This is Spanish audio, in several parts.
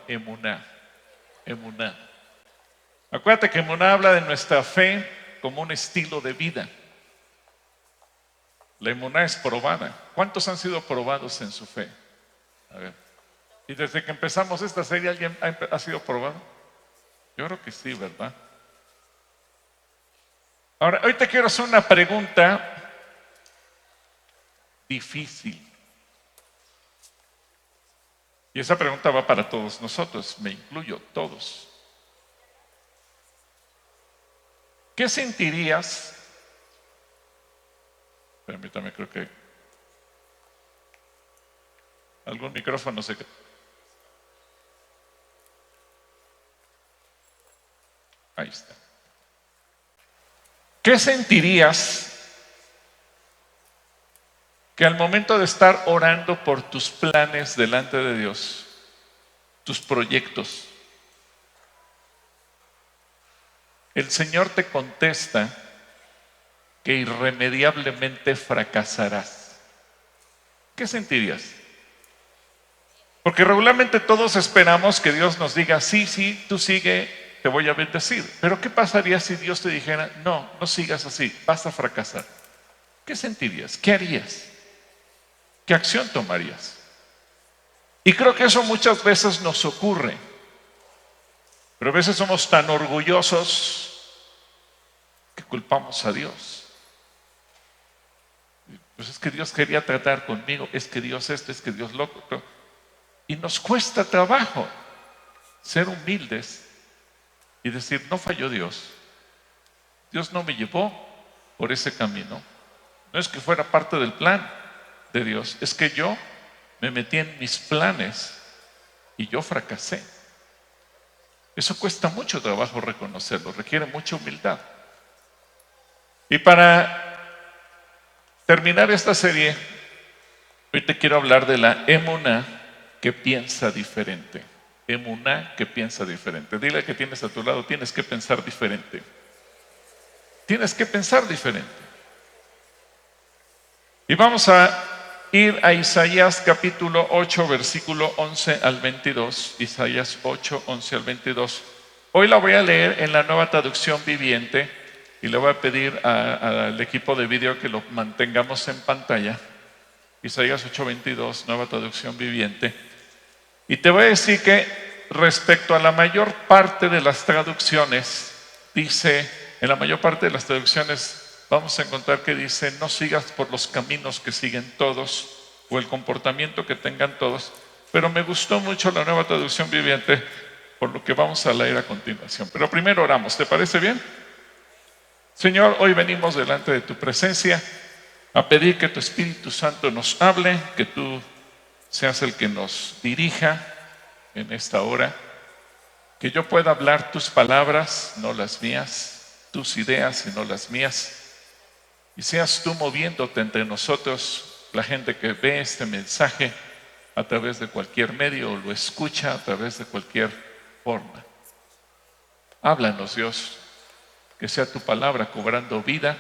Emuná. Emuná. Acuérdate que Emuná habla de nuestra fe como un estilo de vida. La emuná es probada. ¿Cuántos han sido probados en su fe? A ver. Y desde que empezamos esta serie, ¿alguien ha sido probado? Yo creo que sí, ¿verdad? Ahora, hoy te quiero hacer una pregunta difícil. Y esa pregunta va para todos nosotros, me incluyo, todos. ¿Qué sentirías? Permítame, creo que algún micrófono se... Ahí está. ¿Qué sentirías que al momento de estar orando por tus planes delante de Dios, tus proyectos, el Señor te contesta que irremediablemente fracasarás? ¿Qué sentirías? Porque regularmente todos esperamos que Dios nos diga, sí, sí, tú sigue, te voy a bendecir. Pero ¿qué pasaría si Dios te dijera, no, no sigas así, vas a fracasar? ¿Qué sentirías? ¿Qué harías? ¿Qué acción tomarías? Y creo que eso muchas veces nos ocurre. Pero a veces somos tan orgullosos que culpamos a Dios. Pues es que Dios quería tratar conmigo, es que Dios esto, es que Dios lo otro. Y nos cuesta trabajo ser humildes y decir, no falló Dios. Dios no me llevó por ese camino. No es que fuera parte del plan de Dios, es que yo me metí en mis planes y yo fracasé. Eso cuesta mucho trabajo reconocerlo, requiere mucha humildad. Y para terminar esta serie, hoy te quiero hablar de la emuná que piensa diferente. Emuná que piensa diferente. Dile que tienes a tu lado, tienes que pensar diferente. Tienes que pensar diferente. Y vamos a ir a Isaías capítulo 8, versículo 11 al 22. Isaías 8, 11 al 22. Hoy la voy a leer en la Nueva Traducción Viviente y le voy a pedir al equipo de vídeo que lo mantengamos en pantalla. Isaías 8, 22, Nueva Traducción Viviente. Y te voy a decir que respecto a la mayor parte de las traducciones, dice, en la mayor parte de las traducciones vamos a encontrar que dice, no sigas por los caminos que siguen todos o el comportamiento que tengan todos, pero me gustó mucho la Nueva Traducción Viviente, por lo que vamos a leer a continuación. Pero primero oramos, ¿te parece bien? Señor, hoy venimos delante de tu presencia a pedir que tu Espíritu Santo nos hable, que tú seas el que nos dirija en esta hora, que yo pueda hablar tus palabras, no las mías, tus ideas y no las mías, y seas tú moviéndote entre nosotros, la gente que ve este mensaje a través de cualquier medio o lo escucha a través de cualquier forma. Háblanos, Dios, que sea tu palabra cobrando vida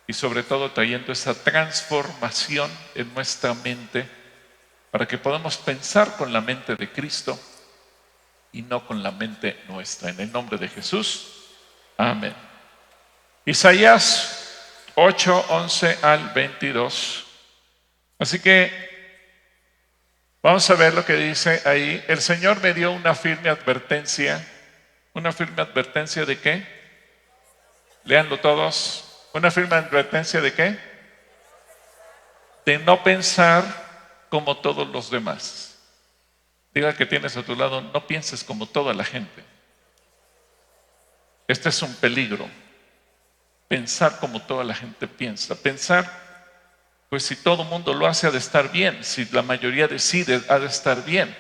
y sobre todo trayendo esa transformación en nuestra mente para que podamos pensar con la mente de Cristo y no con la mente nuestra. En el nombre de Jesús, amén. Isaías 8, 11 al 22. Así que vamos a ver lo que dice ahí. El Señor me dio una firme advertencia. ¿Una firme advertencia de qué? Léanlo todos. ¿Una firme advertencia de qué? De no pensar como todos los demás. Diga que tienes a tu lado, no pienses como toda la gente. Este es un peligro. Pensar como toda la gente piensa. Pensar, pues si todo el mundo lo hace, ha de estar bien. Si la mayoría decide, ha de estar bien.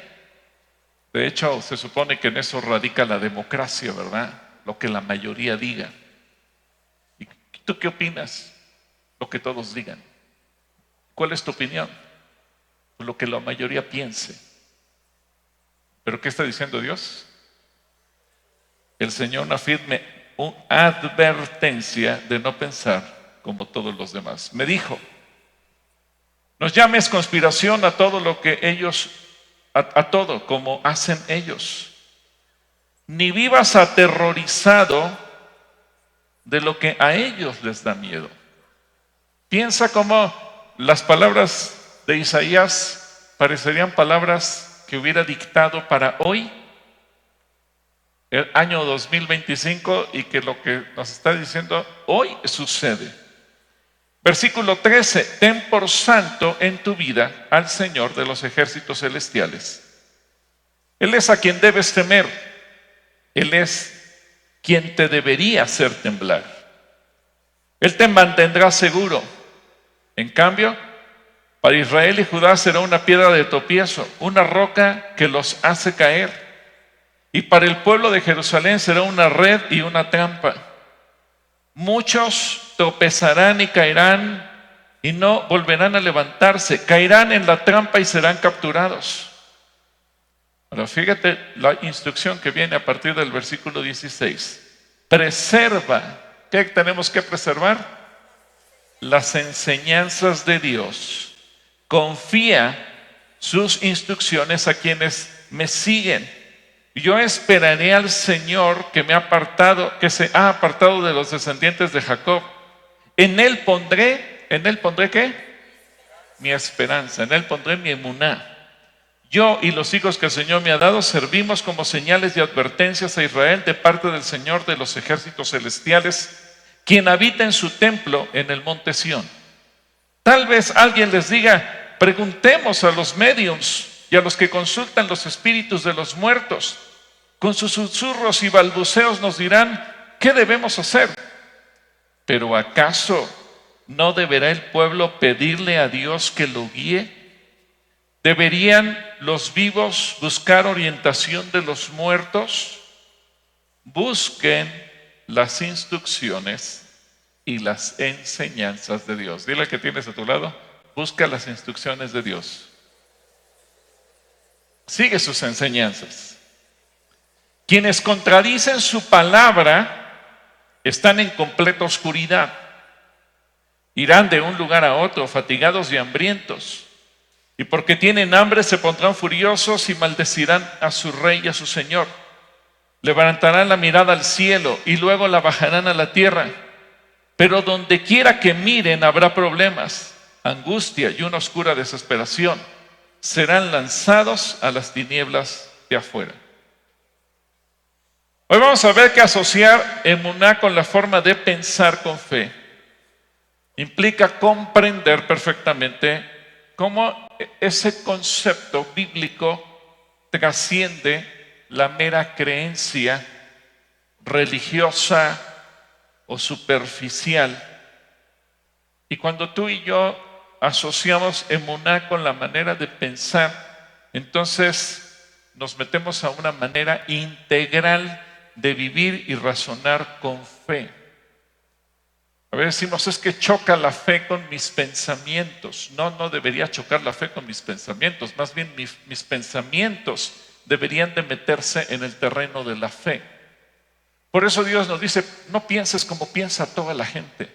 De hecho, se supone que en eso radica la democracia, ¿verdad? Lo que la mayoría diga. ¿Y tú qué opinas? Lo que todos digan. ¿Cuál es tu opinión? Lo que la mayoría piense. ¿Pero qué está diciendo Dios? El Señor nos firme una advertencia de no pensar como todos los demás. Me dijo, no llames conspiración a todo lo que ellos a todo como hacen ellos. Ni vivas aterrorizado de lo que a ellos les da miedo. Piensa cómo las palabras de Isaías parecerían palabras que hubiera dictado para hoy, el año 2025, y que lo que nos está diciendo hoy sucede. Versículo 13, ten por santo en tu vida al Señor de los ejércitos celestiales. Él es a quien debes temer. Él es quien te debería hacer temblar. Él te mantendrá seguro. En cambio, para Israel y Judá será una piedra de tropiezo, una roca que los hace caer. Y para el pueblo de Jerusalén será una red y una trampa. Muchos tropezarán y caerán y no volverán a levantarse. Caerán en la trampa y serán capturados. Ahora fíjate la instrucción que viene a partir del versículo 16. Preserva. ¿Qué tenemos que preservar? Las enseñanzas de Dios. Confía sus instrucciones a quienes me siguen. Yo esperaré al Señor que se ha apartado de los descendientes de Jacob. En Él pondré ¿qué? Mi esperanza, en Él pondré mi emuná. Yo y los hijos que el Señor me ha dado servimos como señales y advertencias a Israel de parte del Señor de los ejércitos celestiales, quien habita en su templo en el monte Sión. Tal vez alguien les diga, preguntemos a los médiums y a los que consultan los espíritus de los muertos. Con sus susurros y balbuceos nos dirán, ¿qué debemos hacer? Pero ¿acaso no deberá el pueblo pedirle a Dios que lo guíe? ¿Deberían los vivos buscar orientación de los muertos? Busquen las instrucciones y las enseñanzas de Dios. Dile al que tienes a tu lado, busca las instrucciones de Dios. Sigue sus enseñanzas. Quienes contradicen su palabra están en completa oscuridad. Irán de un lugar a otro, fatigados y hambrientos. Y porque tienen hambre se pondrán furiosos y maldecirán a su rey y a su señor. Levantarán la mirada al cielo y luego la bajarán a la tierra. Pero donde quiera que miren habrá problemas, angustia y una oscura desesperación. Serán lanzados a las tinieblas de afuera. Hoy vamos a ver que asociar emuná con la forma de pensar con fe implica comprender perfectamente cómo ese concepto bíblico trasciende la mera creencia religiosa o superficial. Y cuando tú y yo asociamos emuná con la manera de pensar, entonces nos metemos a una manera integral de vivir y razonar con fe. A veces decimos, es que choca la fe con mis pensamientos. No debería chocar la fe con mis pensamientos. Más bien mis pensamientos deberían de meterse en el terreno de la fe. Por eso Dios nos dice, no pienses como piensa toda la gente.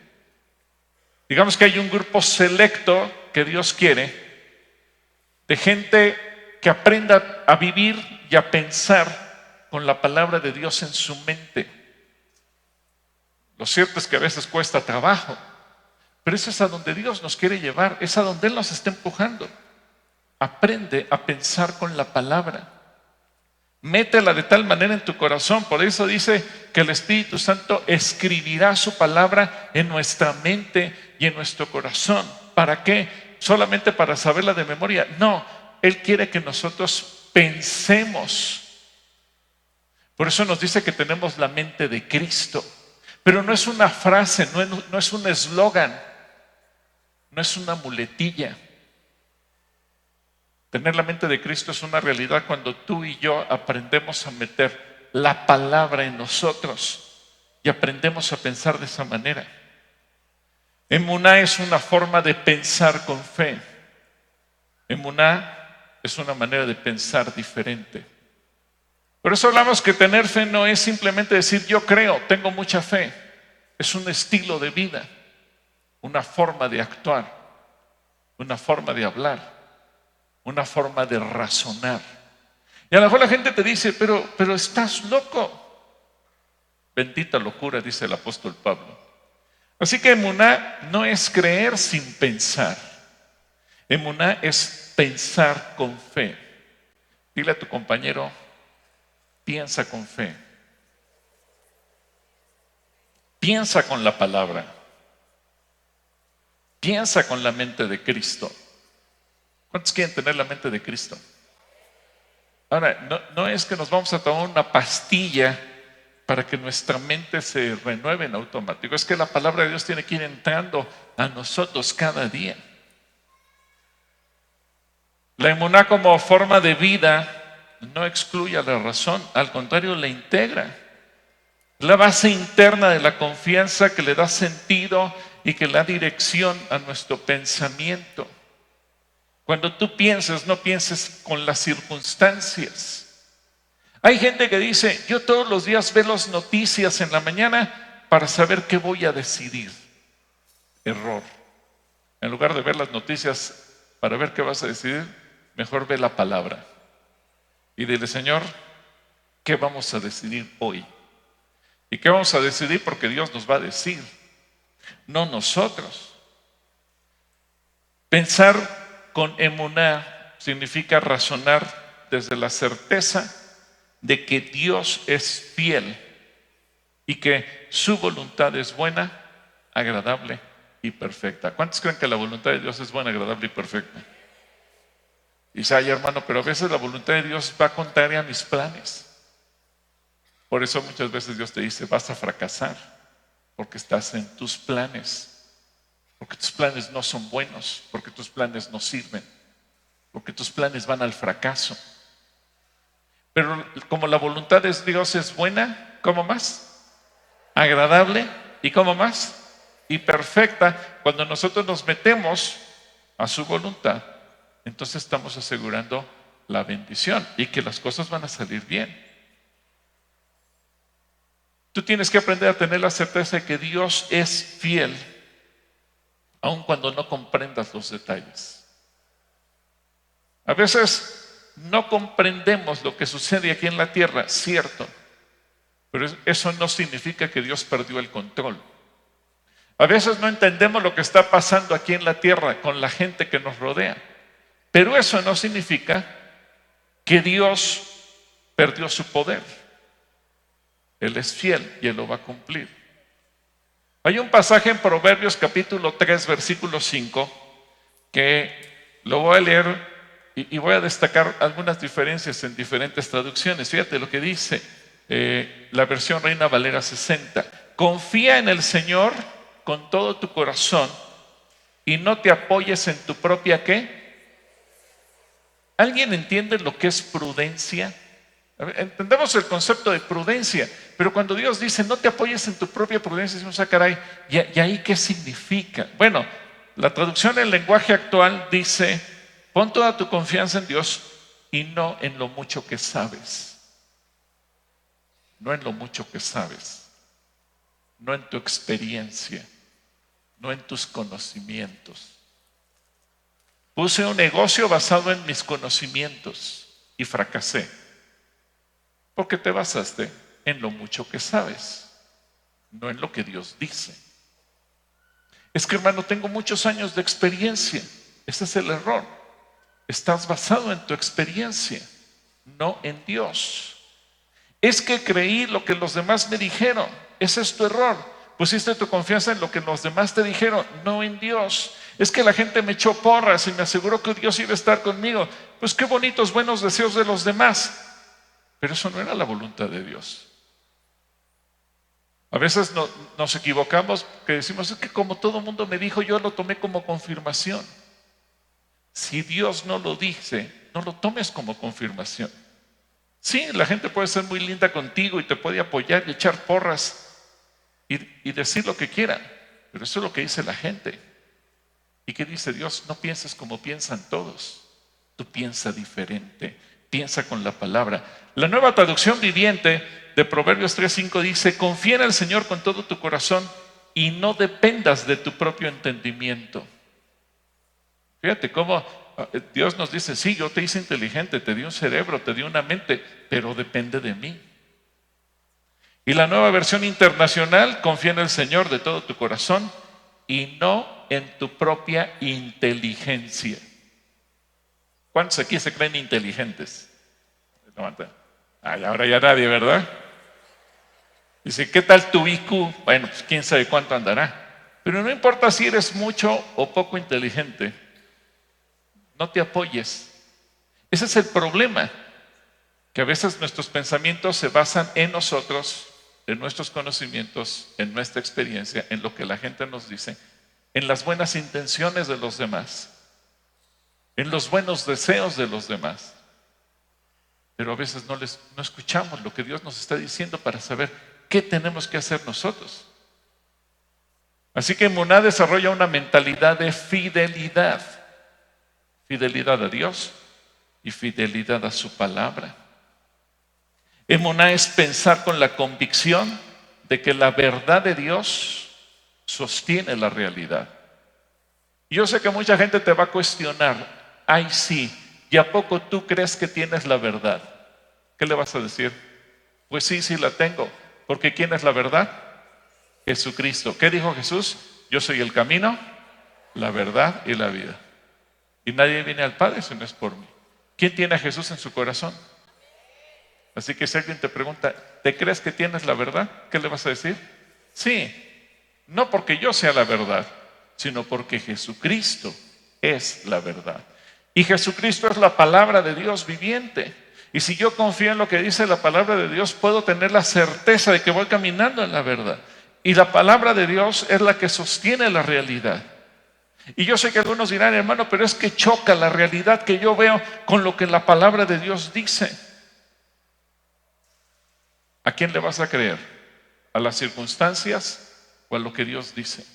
Digamos que hay un grupo selecto que Dios quiere, de gente que aprenda a vivir y a pensar con la palabra de Dios en su mente. Lo cierto es que a veces cuesta trabajo, pero eso es a donde Dios nos quiere llevar, es a donde Él nos está empujando. Aprende a pensar con la palabra. Métela de tal manera en tu corazón. Por eso dice que el Espíritu Santo escribirá su palabra en nuestra mente y en nuestro corazón. ¿Para qué? ¿Solamente para saberla de memoria? No, Él quiere que nosotros pensemos. Por eso nos dice que tenemos la mente de Cristo. Pero no es una frase, no es un eslogan, no es una muletilla. Tener la mente de Cristo es una realidad cuando tú y yo aprendemos a meter la palabra en nosotros y aprendemos a pensar de esa manera. Emuná es una forma de pensar con fe. Emuná es una manera de pensar diferente. Por eso hablamos que tener fe no es simplemente decir yo creo, tengo mucha fe. Es un estilo de vida, una forma de actuar, una forma de hablar, una forma de razonar. Y a lo mejor la gente te dice, pero estás loco. Bendita locura, dice el apóstol Pablo. Así que emuná no es creer sin pensar. Emuná es pensar con fe. Dile a tu compañero, piensa con fe. Piensa con la palabra. Piensa con la mente de Cristo. ¿Cuántos quieren tener la mente de Cristo? Ahora, no es que nos vamos a tomar una pastilla para que nuestra mente se renueve en automático. Es que la palabra de Dios tiene que ir entrando a nosotros cada día. La emuná como forma de vida no excluye a la razón, al contrario, la integra. La base interna de la confianza que le da sentido y que le da dirección a nuestro pensamiento. Cuando tú pienses, no pienses con las circunstancias. Hay gente que dice, yo todos los días veo las noticias en la mañana para saber qué voy a decidir. Error. En lugar de ver las noticias para ver qué vas a decidir, mejor ve la palabra. Y dile, Señor, ¿qué vamos a decidir hoy? ¿Y qué vamos a decidir? Porque Dios nos va a decir, no nosotros. Pensar con emuná significa razonar desde la certeza de que Dios es fiel y que su voluntad es buena, agradable y perfecta. ¿Cuántos creen que la voluntad de Dios es buena, agradable y perfecta? Dice, ay hermano, pero a veces la voluntad de Dios va contraria a mis planes. Por eso muchas veces Dios te dice, vas a fracasar, porque estás en tus planes. Porque tus planes no son buenos, porque tus planes no sirven, porque tus planes van al fracaso. Pero como la voluntad de Dios es buena, ¿cómo más? Agradable, ¿y cómo más? Y perfecta. Cuando nosotros nos metemos a su voluntad, entonces estamos asegurando la bendición y que las cosas van a salir bien. Tú tienes que aprender a tener la certeza de que Dios es fiel, aun cuando no comprendas los detalles. A veces no comprendemos lo que sucede aquí en la tierra, cierto, pero eso no significa que Dios perdió el control. A veces no entendemos lo que está pasando aquí en la tierra con la gente que nos rodea, pero eso no significa que Dios perdió su poder. Él es fiel y Él lo va a cumplir. Hay un pasaje en Proverbios capítulo 3, versículo 5, que lo voy a leer y voy a destacar algunas diferencias en diferentes traducciones. Fíjate lo que dice la versión Reina Valera 60. Confía en el Señor con todo tu corazón y no te apoyes en tu propia ¿qué? ¿Alguien entiende lo que es prudencia? Entendemos el concepto de prudencia, pero cuando Dios dice no te apoyes en tu propia prudencia, decimos, caray, ¿y ahí qué significa? Bueno, la traducción en lenguaje actual dice, pon toda tu confianza en Dios y no en lo mucho que sabes. No en lo mucho que sabes, no en tu experiencia, no en tus conocimientos. Puse un negocio basado en mis conocimientos y fracasé. Porque te basaste en lo mucho que sabes, no en lo que Dios dice. Es que hermano, tengo muchos años de experiencia. Ese es el error. Estás basado en tu experiencia, no en Dios. Es que creí lo que los demás me dijeron. Ese es tu error. Pusiste tu confianza en lo que los demás te dijeron, no en Dios. Es que la gente me echó porras y me aseguró que Dios iba a estar conmigo. Pues qué bonitos, buenos deseos de los demás. Pero eso no era la voluntad de Dios. A veces nos equivocamos que decimos, es que como todo mundo me dijo, yo lo tomé como confirmación. Si Dios no lo dice, no lo tomes como confirmación. Sí, la gente puede ser muy linda contigo y te puede apoyar y echar porras y decir lo que quiera, pero eso es lo que dice la gente. ¿Y qué dice Dios? No pienses como piensan todos. Tú piensa diferente. Piensa con la palabra. La Nueva Traducción Viviente de Proverbios 3:5 dice, confía en el Señor con todo tu corazón y no dependas de tu propio entendimiento. Fíjate cómo Dios nos dice, sí, yo te hice inteligente, te di un cerebro, te di una mente, pero depende de mí. Y la Nueva Versión Internacional, confía en el Señor de todo tu corazón y no en tu propia inteligencia. ¿Cuántos aquí se creen inteligentes? Levanta. Ay, ahora ya nadie, ¿verdad? Dice, ¿qué tal tu IQ? Bueno, pues quién sabe cuánto andará. Pero no importa si eres mucho o poco inteligente, no te apoyes. Ese es el problema, que a veces nuestros pensamientos se basan en nosotros, en nuestros conocimientos, en nuestra experiencia, en lo que la gente nos dice, en las buenas intenciones de los demás, en los buenos deseos de los demás. Pero a veces no escuchamos lo que Dios nos está diciendo para saber qué tenemos que hacer nosotros. Así que Emuná desarrolla una mentalidad de fidelidad. Fidelidad a Dios y fidelidad a su palabra. Emuná es pensar con la convicción de que la verdad de Dios sostiene la realidad. Y yo sé que mucha gente te va a cuestionar, ay sí, ¿y a poco tú crees que tienes la verdad? ¿Qué le vas a decir? Pues sí, sí la tengo, porque ¿quién es la verdad? Jesucristo. ¿Qué dijo Jesús? Yo soy el camino, la verdad y la vida. Y nadie viene al Padre si no es por mí. ¿Quién tiene a Jesús en su corazón? Así que si alguien te pregunta, ¿te crees que tienes la verdad? ¿Qué le vas a decir? Sí, no porque yo sea la verdad, sino porque Jesucristo es la verdad. Y Jesucristo es la palabra de Dios viviente. Y si yo confío en lo que dice la palabra de Dios, puedo tener la certeza de que voy caminando en la verdad. Y la palabra de Dios es la que sostiene la realidad. Y yo sé que algunos dirán, hermano, pero es que choca la realidad que yo veo con lo que la palabra de Dios dice. ¿A quién le vas a creer? ¿A las circunstancias o a lo que Dios dice?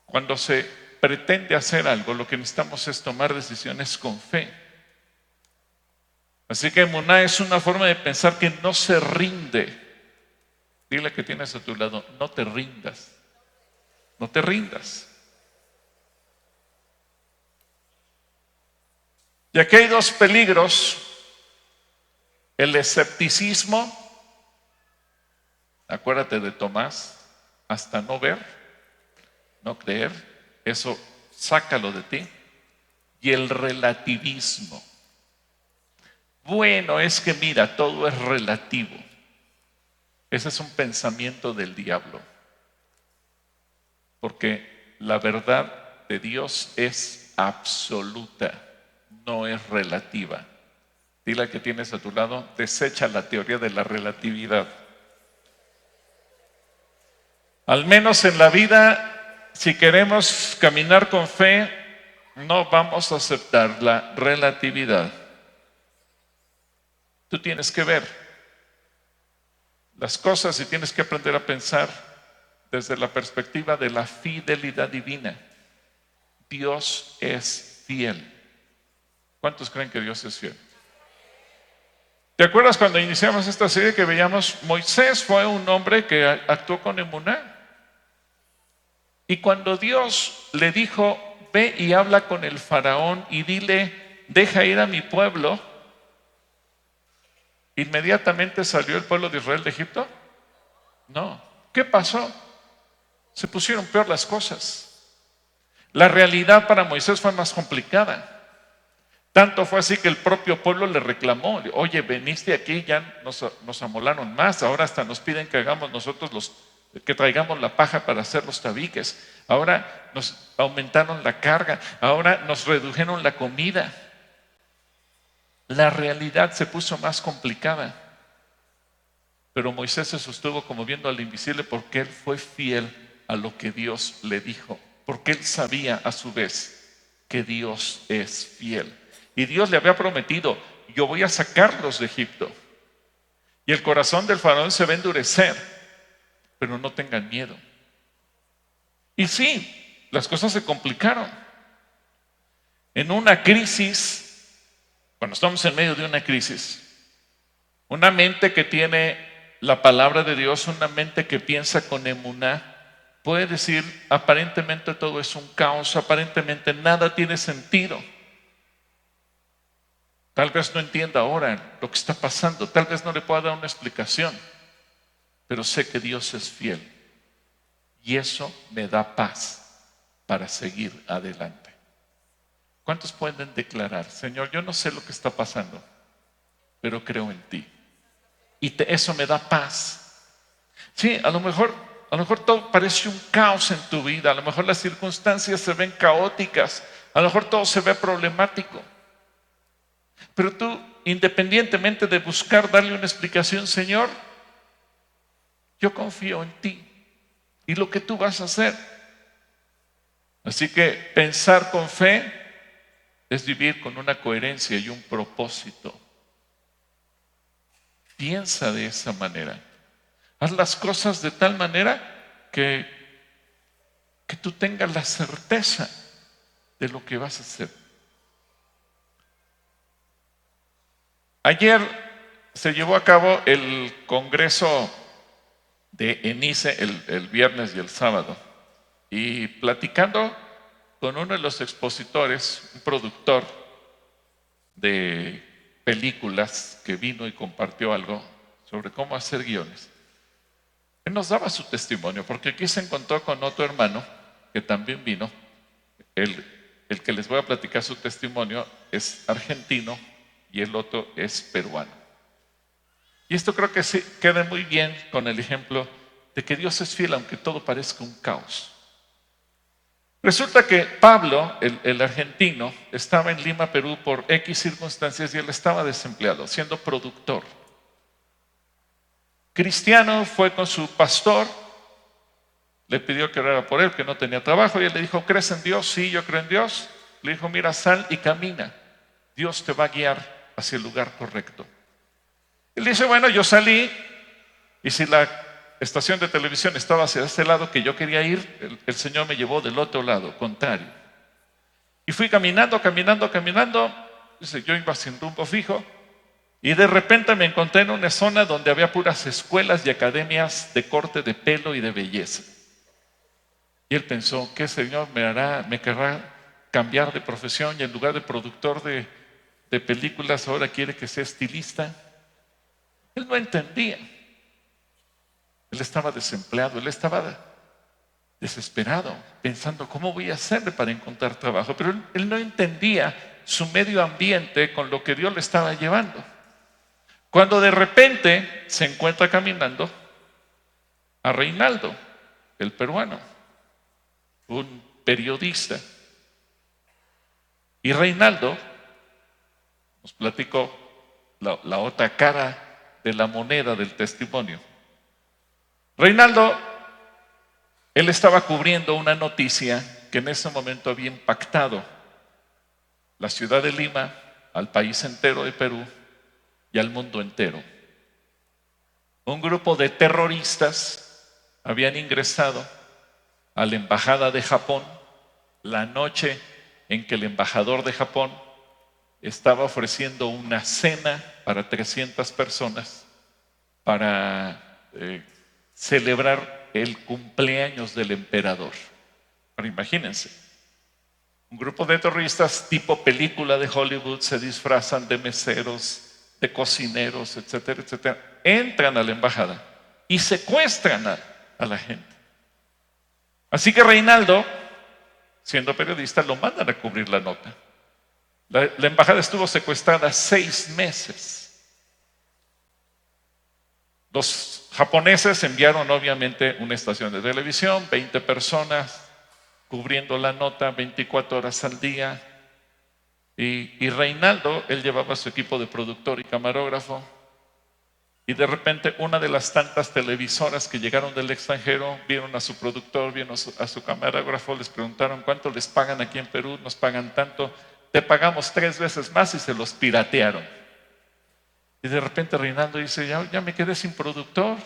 Cuando se pretende hacer algo, lo que necesitamos es tomar decisiones con fe. Así que emuná es una forma de pensar que no se rinde. Dile que tienes a tu lado, no te rindas. No te rindas. Y aquí hay dos peligros. El escepticismo, acuérdate de Tomás, hasta no ver, no creer, eso sácalo de ti. Y el relativismo. Bueno, es que mira, todo es relativo. Ese es un pensamiento del diablo. Porque la verdad de Dios es absoluta, no es relativa. Dile al que tienes a tu lado, desecha la teoría de la relatividad. Al menos en la vida, si queremos caminar con fe, no vamos a aceptar la relatividad. Tú tienes que ver las cosas y tienes que aprender a pensar desde la perspectiva de la fidelidad divina. Dios es fiel. ¿Cuántos creen que Dios es fiel? ¿Te acuerdas cuando iniciamos esta serie que veíamos Moisés fue un hombre que actuó con emuná? Y cuando Dios le dijo, ve y habla con el faraón y dile, deja ir a mi pueblo, ¿inmediatamente salió el pueblo de Israel de Egipto? No. ¿Qué pasó? Se pusieron peor las cosas. La realidad para Moisés fue más complicada. Tanto fue así que el propio pueblo le reclamó, oye, veniste aquí, ya nos amolaron más, ahora hasta nos piden que hagamos nosotros que traigamos la paja para hacer los tabiques, ahora nos aumentaron la carga, ahora nos redujeron la comida. La realidad se puso más complicada, pero Moisés se sostuvo como viendo al invisible porque él fue fiel a lo que Dios le dijo, porque él sabía a su vez que Dios es fiel. Y Dios le había prometido, yo voy a sacarlos de Egipto. Y el corazón del faraón se va a endurecer, pero no tengan miedo. Y sí, las cosas se complicaron. En una crisis, cuando estamos en medio de una crisis, una mente que tiene la palabra de Dios, una mente que piensa con emuná, puede decir, aparentemente todo es un caos, aparentemente nada tiene sentido. Tal vez no entienda ahora lo que está pasando, tal vez no le pueda dar una explicación, pero sé que Dios es fiel y eso me da paz para seguir adelante. ¿Cuántos pueden declarar, Señor, yo no sé lo que está pasando, pero creo en ti? Y eso me da paz. Sí, a lo mejor todo parece un caos en tu vida, a lo mejor las circunstancias se ven caóticas, a lo mejor todo se ve problemático. Pero tú, independientemente de buscar darle una explicación, Señor, yo confío en ti y lo que tú vas a hacer. Así que pensar con fe es vivir con una coherencia y un propósito. Piensa de esa manera. Haz las cosas de tal manera que tú tengas la certeza de lo que vas a hacer. Ayer se llevó a cabo el congreso de ENICE el viernes y el sábado. Y platicando con uno de los expositores, un productor de películas que vino y compartió algo sobre cómo hacer guiones, él nos daba su testimonio, porque aquí se encontró con otro hermano que también vino. El que les voy a platicar su testimonio es argentino y el otro es peruano. Y esto creo que sí queda muy bien con el ejemplo de que Dios es fiel aunque todo parezca un caos. Resulta que Pablo, el argentino, estaba en Lima, Perú por X circunstancias y él estaba desempleado, siendo productor. Cristiano fue con su pastor, le pidió que orara por él, que no tenía trabajo, y él le dijo, ¿crees en Dios? Sí, yo creo en Dios. Le dijo, mira, sal y camina, Dios te va a guiar hacia el lugar correcto. Él dice, bueno, yo salí, y si la estación de televisión estaba hacia este lado que yo quería ir, el Señor me llevó del otro lado, contrario. Y fui caminando, dice, yo iba sin rumbo fijo, y de repente me encontré en una zona donde había puras escuelas y academias de corte de pelo y de belleza. Y él pensó, ¿qué Señor me querrá cambiar de profesión y en lugar de productor de películas ahora quiere que sea estilista? Él no entendía. Él estaba desempleado, él estaba desesperado, pensando, ¿cómo voy a hacerle para encontrar trabajo? Pero él no entendía su medio ambiente con lo que Dios le estaba llevando. Cuando de repente se encuentra caminando a Reinaldo, el peruano, un periodista. Y Reinaldo nos platicó la otra cara de la moneda del testimonio. Reinaldo, él estaba cubriendo una noticia que en ese momento había impactado la ciudad de Lima, al país entero de Perú y al mundo entero. Un grupo de terroristas habían ingresado a la embajada de Japón la noche en que el embajador de Japón estaba ofreciendo una cena para 300 personas para celebrar el cumpleaños del emperador. Pero imagínense, un grupo de terroristas tipo película de Hollywood se disfrazan de meseros, de cocineros, etcétera, etcétera. Entran a la embajada y secuestran a la gente. Así que Reinaldo, siendo periodista, lo mandan a cubrir la nota. La embajada estuvo secuestrada 6 meses. Los japoneses enviaron obviamente una estación de televisión, 20 personas cubriendo la nota 24 horas al día. Y Reinaldo, él llevaba su equipo de productor y camarógrafo. Y de repente una de las tantas televisoras que llegaron del extranjero vieron a su productor, vieron a su camarógrafo, les preguntaron cuánto les pagan aquí en Perú, nos pagan tanto, te pagamos 3 veces más y se los piratearon. Y de repente Reinaldo dice, ya me quedé sin productor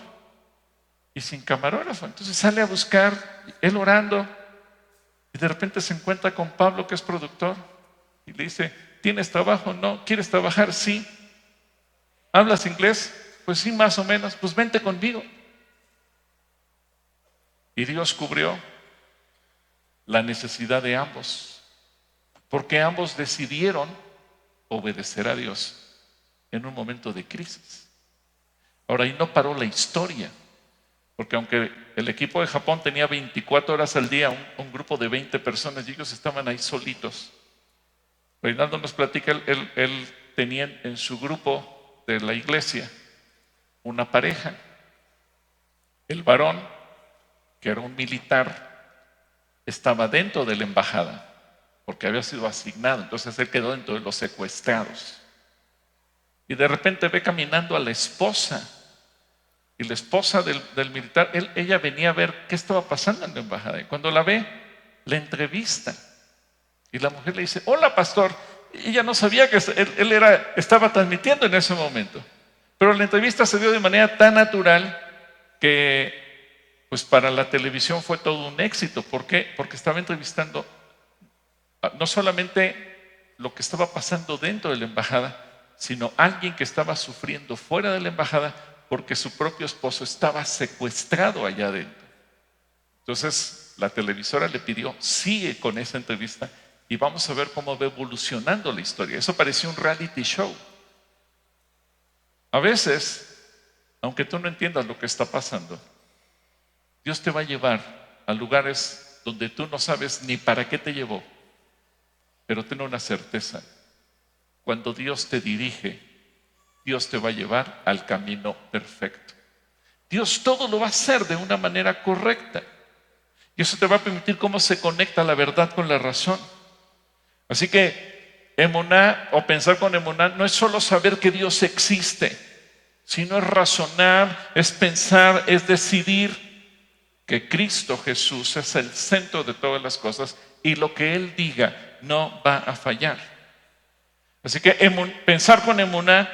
y sin camarógrafo. Entonces sale a buscar, él orando, y de repente se encuentra con Pablo, que es productor, y le dice, ¿tienes trabajo? No. ¿Quieres trabajar? Sí. ¿Hablas inglés? Pues sí, más o menos. Pues vente conmigo. Y Dios cubrió la necesidad de ambos, porque ambos decidieron obedecer a Dios en un momento de crisis. Ahora, ahí no paró la historia, porque aunque el equipo de Japón tenía 24 horas al día, un grupo de 20 personas, y ellos estaban ahí solitos. Reinaldo nos platica, él tenía en su grupo de la iglesia una pareja. El varón, que era un militar, estaba dentro de la embajada, porque había sido asignado, entonces él quedó dentro de los secuestrados. Y de repente ve caminando a la esposa, y la esposa del militar, ella venía a ver qué estaba pasando en la embajada, y cuando la ve, la entrevista, y la mujer le dice: hola, pastor. Y ella no sabía que estaba transmitiendo en ese momento, pero la entrevista se dio de manera tan natural que pues para la televisión fue todo un éxito. ¿Por qué? Porque estaba entrevistando no solamente lo que estaba pasando dentro de la embajada, sino alguien que estaba sufriendo fuera de la embajada porque su propio esposo estaba secuestrado allá adentro. Entonces la televisora le pidió: sigue con esa entrevista y vamos a ver cómo va evolucionando la historia. Eso parecía un reality show. A veces, aunque tú no entiendas lo que está pasando, Dios te va a llevar a lugares donde tú no sabes ni para qué te llevó. Pero ten una certeza: cuando Dios te dirige, Dios te va a llevar al camino perfecto. Dios todo lo va a hacer de una manera correcta. Y eso te va a permitir cómo se conecta la verdad con la razón. Así que emuná, o pensar con emuná, no es solo saber que Dios existe, sino es razonar, es pensar, es decidir que Cristo Jesús es el centro de todas las cosas y lo que Él diga no va a fallar. Así que pensar con emuná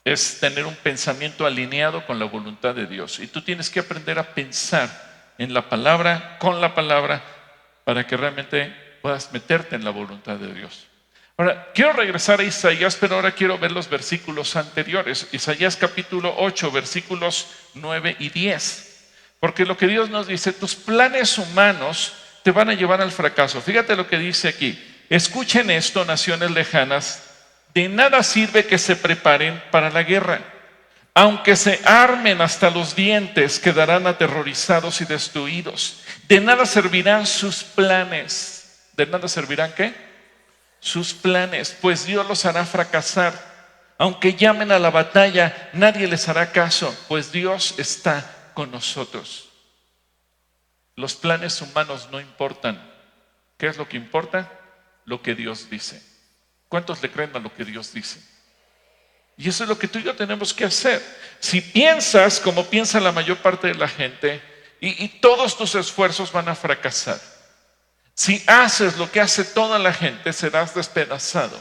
es tener un pensamiento alineado con la voluntad de Dios. Y tú tienes que aprender a pensar en la palabra, con la palabra, para que realmente puedas meterte en la voluntad de Dios. Ahora, quiero regresar a Isaías, pero ahora quiero ver los versículos anteriores. Isaías capítulo 8, versículos 9 y 10. Porque lo que Dios nos dice: tus planes humanos te van a llevar al fracaso. Fíjate lo que dice aquí: escuchen esto, naciones lejanas, de nada sirve que se preparen para la guerra. Aunque se armen hasta los dientes, quedarán aterrorizados y destruidos. De nada servirán sus planes. ¿De nada servirán qué? Sus planes, pues Dios los hará fracasar. Aunque llamen a la batalla, nadie les hará caso, pues Dios está con nosotros. Los planes humanos no importan. ¿Qué es lo que importa? Lo que Dios dice. ¿Cuántos le creen a lo que Dios dice? Y eso es lo que tú y yo tenemos que hacer. Si piensas como piensa la mayor parte de la gente, y todos tus esfuerzos van a fracasar. Si haces lo que hace toda la gente, serás despedazado.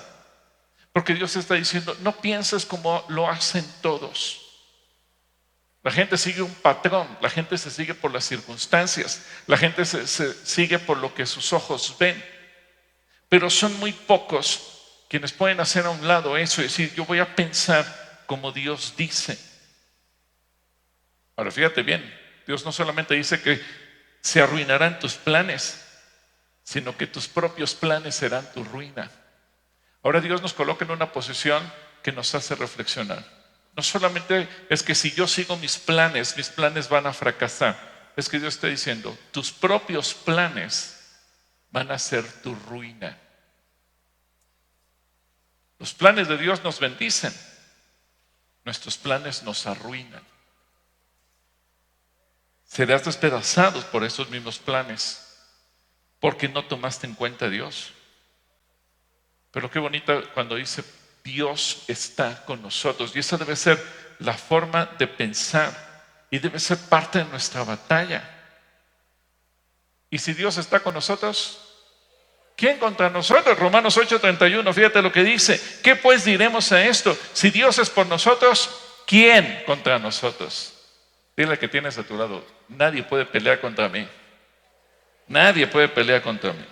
Porque Dios está diciendo: no pienses como lo hacen todos. La gente sigue un patrón, la gente se sigue por las circunstancias, la gente se sigue por lo que sus ojos ven. Pero son muy pocos quienes pueden hacer a un lado eso y decir: yo voy a pensar como Dios dice. Ahora fíjate bien, Dios no solamente dice que se arruinarán tus planes, sino que tus propios planes serán tu ruina. Ahora Dios nos coloca en una posición que nos hace reflexionar. No solamente es que si yo sigo mis planes van a fracasar. Es que Dios está diciendo: tus propios planes van a ser tu ruina. Los planes de Dios nos bendicen, nuestros planes nos arruinan. Serás despedazado por esos mismos planes, porque no tomaste en cuenta a Dios. Pero qué bonita cuando dice: Dios está con nosotros. Y esa debe ser la forma de pensar y debe ser parte de nuestra batalla. Y si Dios está con nosotros, ¿quién contra nosotros? Romanos 8:31, fíjate lo que dice: ¿qué pues diremos a esto? Si Dios es por nosotros, ¿quién contra nosotros? Dile que tienes a tu lado: nadie puede pelear contra mí. Nadie puede pelear contra mí.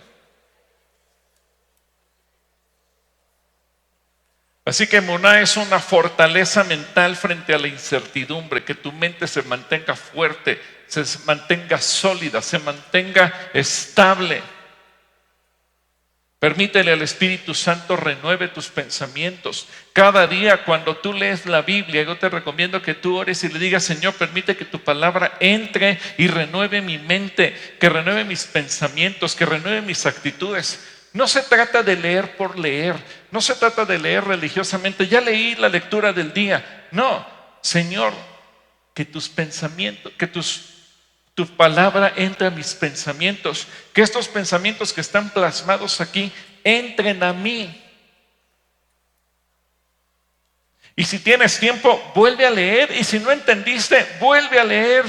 Así que emuná es una fortaleza mental frente a la incertidumbre, que tu mente se mantenga fuerte, se mantenga sólida, se mantenga estable. Permítele al Espíritu Santo renueve tus pensamientos. Cada día cuando tú lees la Biblia, yo te recomiendo que tú ores y le digas: Señor, permite que tu palabra entre y renueve mi mente, que renueve mis pensamientos, que renueve mis actitudes. No se trata de leer por leer, no se trata de leer religiosamente. Ya leí la lectura del día. No, Señor, que tus pensamientos, que tu palabra entre a mis pensamientos, que estos pensamientos que están plasmados aquí entren a mí. Y si tienes tiempo, vuelve a leer, y si no entendiste, vuelve a leer,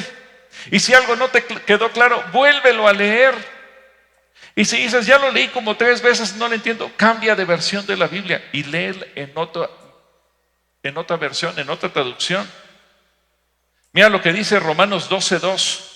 y si algo no te quedó claro, vuélvelo a leer. Y si dices: ya lo leí como 3 veces, no lo entiendo, cambia de versión de la Biblia y léelo en otra versión, en otra traducción. Mira lo que dice Romanos 12:2.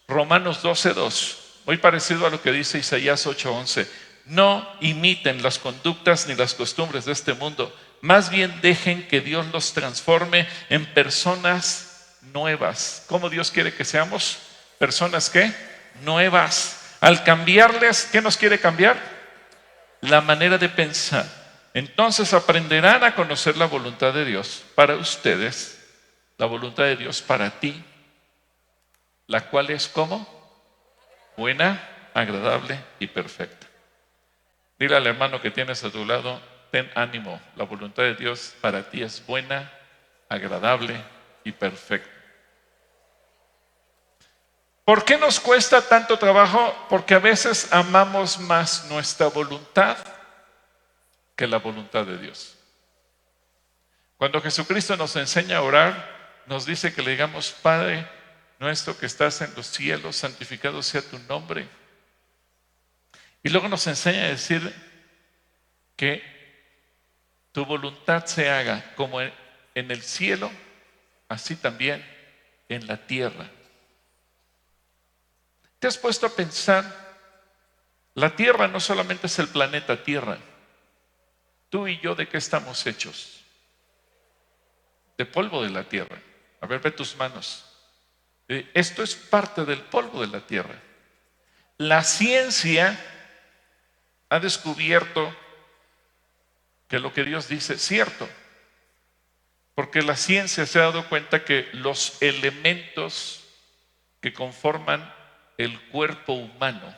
Romanos 12:2, muy parecido a lo que dice Isaías 8:11. No imiten las conductas ni las costumbres de este mundo, más bien dejen que Dios los transforme en personas nuevas. ¿Cómo Dios quiere que seamos? ¿Personas qué? Nuevas. Al cambiarles, ¿qué nos quiere cambiar? La manera de pensar. Entonces aprenderán a conocer la voluntad de Dios para ustedes, la voluntad de Dios para ti, la cual es ¿cómo? Buena, agradable y perfecta. Dile al hermano que tienes a tu lado: ten ánimo, la voluntad de Dios para ti es buena, agradable y perfecta. ¿Por qué nos cuesta tanto trabajo? Porque a veces amamos más nuestra voluntad que la voluntad de Dios. Cuando Jesucristo nos enseña a orar, nos dice que le digamos: Padre nuestro que estás en los cielos, santificado sea tu nombre. Y luego nos enseña a decir que tu voluntad se haga como en el cielo, así también en la tierra. ¿Te has puesto a pensar? La tierra no solamente es el planeta Tierra. Tú y yo, ¿de qué estamos hechos? De polvo de la tierra. A ver, ve tus manos. Esto es parte del polvo de la tierra. La ciencia ha descubierto que lo que Dios dice es cierto, porque la ciencia se ha dado cuenta que los elementos que conforman el cuerpo humano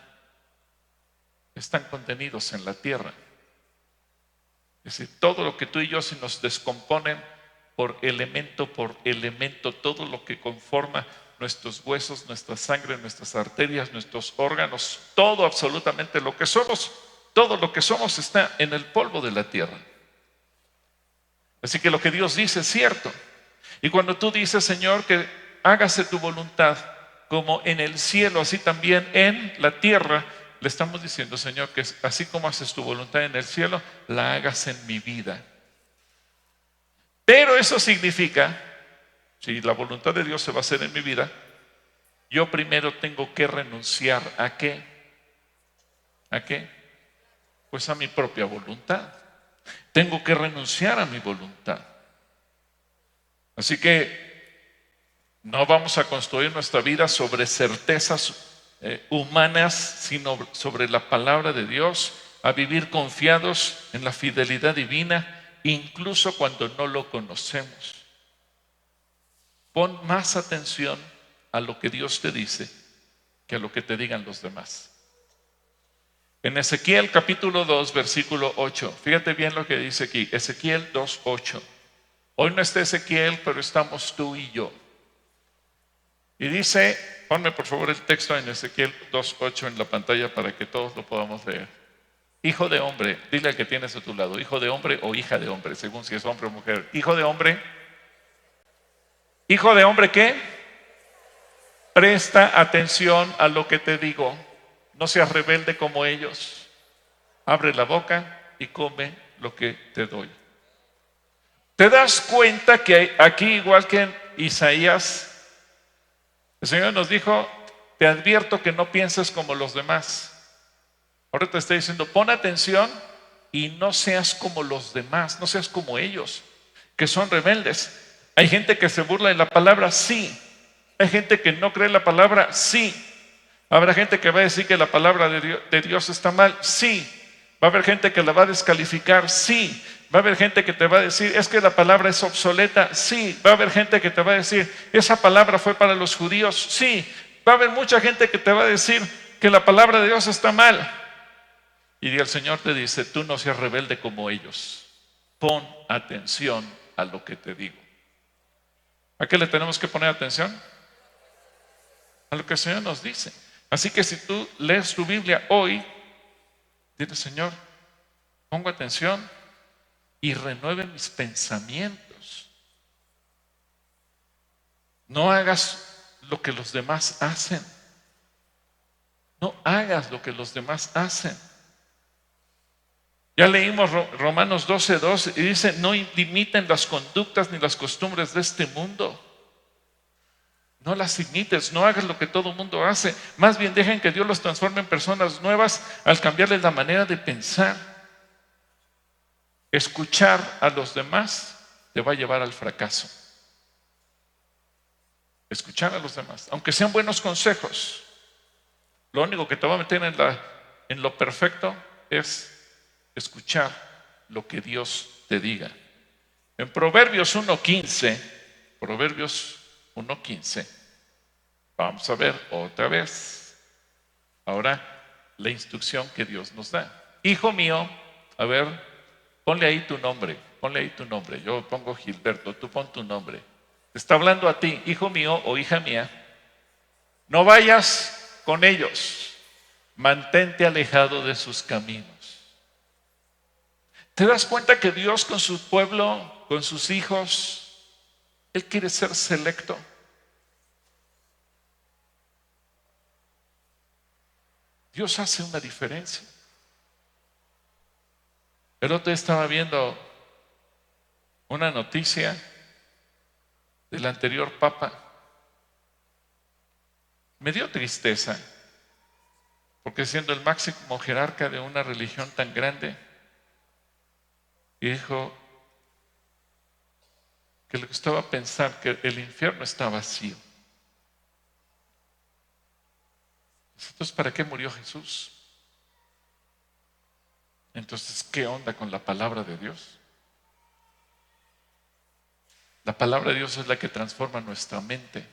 están contenidos en la tierra. Es decir, todo lo que tú y yo, si nos descomponen por elemento, todo lo que conforma nuestros huesos, nuestra sangre, nuestras arterias, nuestros órganos, todo, absolutamente lo que somos, todo lo que somos está en el polvo de la tierra. Así que lo que Dios dice es cierto. Y cuando tú dices: Señor, que hágase tu voluntad como en el cielo, así también en la tierra, le estamos diciendo: Señor, que así como haces tu voluntad en el cielo, la hagas en mi vida. Pero eso significa, si la voluntad de Dios se va a hacer en mi vida, yo primero tengo que renunciar ¿a qué? ¿A qué? Pues a mi propia voluntad. Tengo que renunciar a mi voluntad. Así que no vamos a construir nuestra vida sobre certezas humanas, sino sobre la palabra de Dios, a vivir confiados en la fidelidad divina, incluso cuando no lo conocemos. Pon más atención a lo que Dios te dice que a lo que te digan los demás. En Ezequiel capítulo 2, versículo 8, fíjate bien lo que dice aquí, Ezequiel 2:8. Hoy no está Ezequiel, pero estamos tú y yo. Y dice, ponme por favor el texto en Ezequiel 2:8 en la pantalla para que todos lo podamos leer. Hijo de hombre, dile al que tienes a tu lado: hijo de hombre o hija de hombre, según si es hombre o mujer. Hijo de hombre. Hijo de hombre, ¿qué? Presta atención a lo que te digo. No seas rebelde como ellos. Abre la boca y come lo que te doy. ¿Te das cuenta que aquí, igual que en Isaías, el Señor nos dijo: te advierto que no pienses como los demás? Ahora te está diciendo: pon atención y no seas como los demás, no seas como ellos, que son rebeldes. Hay gente que se burla de la palabra, sí. Hay gente que no cree la palabra, sí. Habrá gente que va a decir que la palabra de Dios está mal, sí. Va a haber gente que la va a descalificar, sí. Va a haber gente que te va a decir, es que la palabra es obsoleta, sí. Va a haber gente que te va a decir, esa palabra fue para los judíos, sí. Va a haber mucha gente que te va a decir que la palabra de Dios está mal. Y el Señor te dice, tú no seas rebelde como ellos. Pon atención a lo que te digo. ¿A qué le tenemos que poner atención? A lo que el Señor nos dice. Así que si tú lees tu Biblia hoy, dile, Señor, pongo atención y renueve mis pensamientos. No hagas lo que los demás hacen. No hagas lo que los demás hacen. Ya leímos Romanos 12:2 y dice, no imiten las conductas ni las costumbres de este mundo. No las imites, no hagas lo que todo el mundo hace. Más bien dejen que Dios los transforme en personas nuevas al cambiarles la manera de pensar. Escuchar a los demás te va a llevar al fracaso. Escuchar a los demás, aunque sean buenos consejos, lo único que te va a meter en lo perfecto es escuchar lo que Dios te diga. En Proverbios 1:15, vamos a ver otra vez ahora la instrucción que Dios nos da. Hijo mío, a ver, ponle ahí tu nombre. Yo pongo Gilberto, tú pon tu nombre. Te está hablando a ti, hijo mío o hija mía. No vayas con ellos, mantente alejado de sus caminos. ¿Te das cuenta que Dios con su pueblo, con sus hijos, Él quiere ser selecto? Dios hace una diferencia. El otro día estaba viendo una noticia del anterior Papa. Me dio tristeza, porque siendo el máximo jerarca de una religión tan grande, dijo que le gustaba pensar que el infierno está vacío. Entonces, ¿para qué murió Jesús? Entonces, ¿qué onda con la palabra de Dios? La palabra de Dios es la que transforma nuestra mente.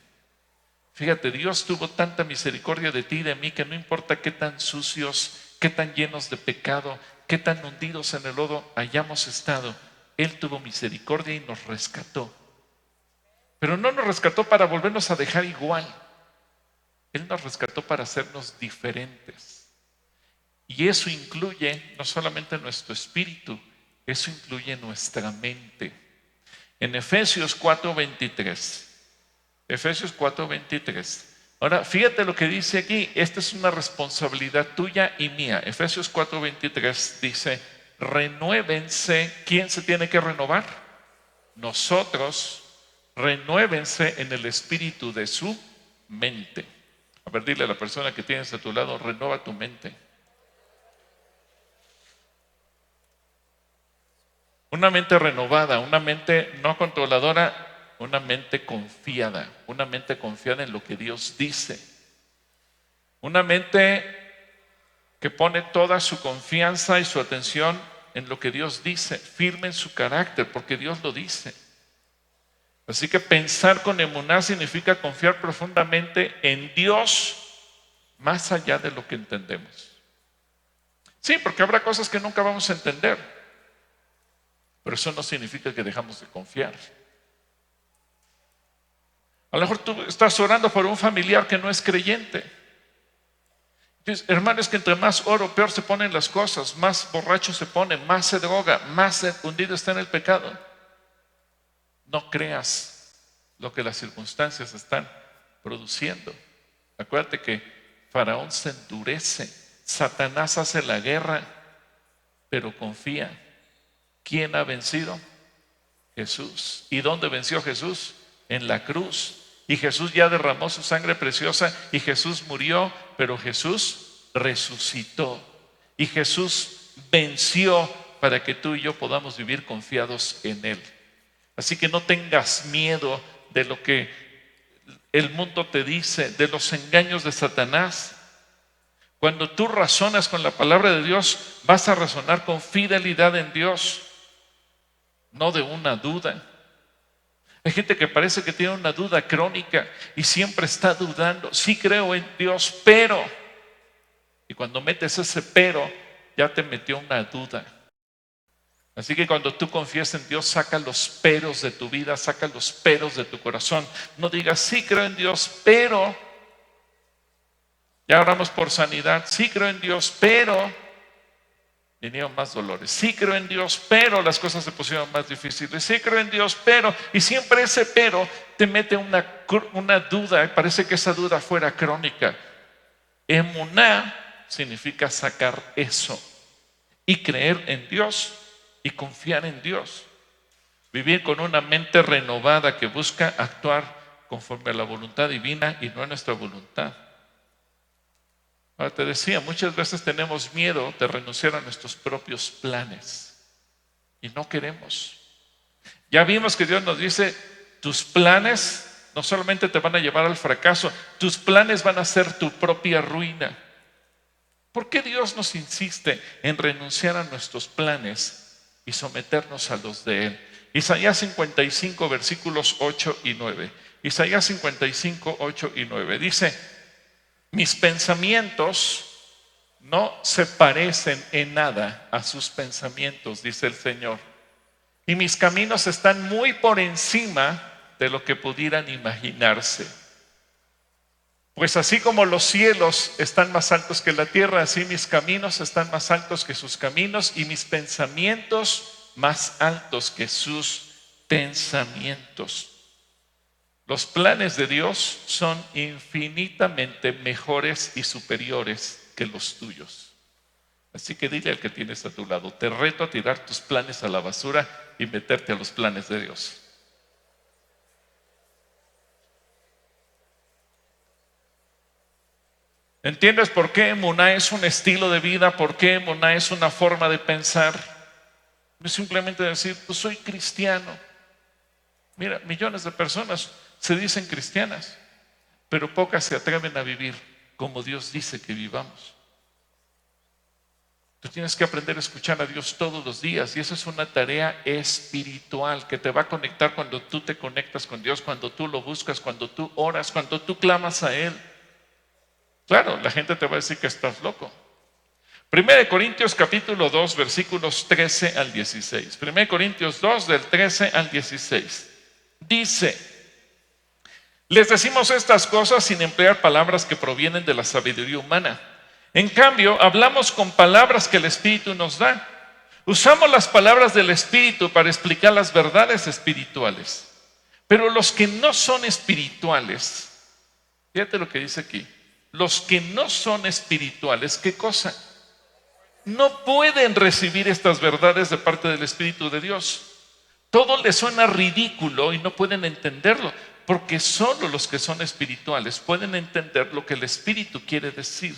Fíjate, Dios tuvo tanta misericordia de ti y de mí que no importa qué tan sucios, qué tan llenos de pecado, qué tan hundidos en el lodo hayamos estado, Él tuvo misericordia y nos rescató. Pero no nos rescató para volvernos a dejar igual. Él nos rescató para hacernos diferentes. Y eso incluye no solamente nuestro espíritu, eso incluye nuestra mente. En Efesios 4:23. Efesios 4:23. Ahora, fíjate lo que dice aquí. Esta es una responsabilidad tuya y mía. Efesios 4:23 dice, renuévense. ¿Quién se tiene que renovar? Nosotros. Renuévense en el espíritu de su mente. A ver, dile a la persona que tienes a tu lado, renueva tu mente. Una mente renovada, una mente no controladora, una mente confiada en lo que Dios dice. Una mente que pone toda su confianza y su atención en lo que Dios dice, firme en su carácter, porque Dios lo dice. Así que pensar con emuná significa confiar profundamente en Dios, más allá de lo que entendemos. Sí, porque habrá cosas que nunca vamos a entender, pero eso no significa que dejamos de confiar. A lo mejor tú estás orando por un familiar que no es creyente. Entonces, hermano, es que entre más oro, peor se ponen las cosas, más borracho se pone, más se droga, más hundido está en el pecado. No creas lo que las circunstancias están produciendo. Acuérdate que Faraón se endurece, Satanás hace la guerra, pero confía. ¿Quién ha vencido? Jesús. ¿Y dónde venció Jesús? En la cruz. Y Jesús ya derramó su sangre preciosa y Jesús murió, pero Jesús resucitó. Y Jesús venció para que tú y yo podamos vivir confiados en Él. Así que no tengas miedo de lo que el mundo te dice, de los engaños de Satanás. Cuando tú razonas con la palabra de Dios, vas a razonar con fidelidad en Dios, no de una duda. Hay gente que parece que tiene una duda crónica y siempre está dudando. Sí creo en Dios, pero... Y cuando metes ese pero, ya te metió una duda. Así que cuando tú confías en Dios, saca los peros de tu vida, saca los peros de tu corazón. No digas, sí creo en Dios, pero... Ya oramos por sanidad. Sí creo en Dios, pero... vinieron más dolores. Sí creo en Dios, pero las cosas se pusieron más difíciles. Sí creo en Dios, pero... Y siempre ese pero te mete una duda. Parece que esa duda fuera crónica. Emuná significa sacar eso y creer en Dios y confiar en Dios. Vivir con una mente renovada que busca actuar conforme a la voluntad divina y no a nuestra voluntad. Ahora te decía, muchas veces tenemos miedo de renunciar a nuestros propios planes y no queremos. Ya vimos que Dios nos dice, tus planes no solamente te van a llevar al fracaso, tus planes van a ser tu propia ruina. ¿Por qué Dios nos insiste en renunciar a nuestros planes y someternos a los de Él? Isaías 55, versículos 8 y 9. Isaías 55, 8 y 9. Dice, mis pensamientos no se parecen en nada a sus pensamientos, dice el Señor. Y mis caminos están muy por encima de lo que pudieran imaginarse. Pues así como los cielos están más altos que la tierra, así mis caminos están más altos que sus caminos y mis pensamientos más altos que sus pensamientos. Los planes de Dios son infinitamente mejores y superiores que los tuyos. Así que dile al que tienes a tu lado, te reto a tirar tus planes a la basura y meterte a los planes de Dios. ¿Entiendes por qué emuná es un estilo de vida? ¿Por qué emuná es una forma de pensar? No es simplemente decir, pues soy cristiano. Mira, millones de personas se dicen cristianas, pero pocas se atreven a vivir como Dios dice que vivamos. Tú tienes que aprender a escuchar a Dios todos los días y eso es una tarea espiritual que te va a conectar cuando tú te conectas con Dios, cuando tú lo buscas, cuando tú oras, cuando tú clamas a Él. Claro, la gente te va a decir que estás loco. 1 Corintios capítulo 2, versículos 13 al 16. 1 Corintios 2, del 13 al 16. Dice, les decimos estas cosas sin emplear palabras que provienen de la sabiduría humana. En cambio, hablamos con palabras que el Espíritu nos da. Usamos las palabras del Espíritu para explicar las verdades espirituales. Pero los que no son espirituales, fíjate lo que dice aquí, los que no son espirituales, ¿qué cosa? No pueden recibir estas verdades de parte del Espíritu de Dios. Todo les suena ridículo y no pueden entenderlo, porque solo los que son espirituales pueden entender lo que el Espíritu quiere decir.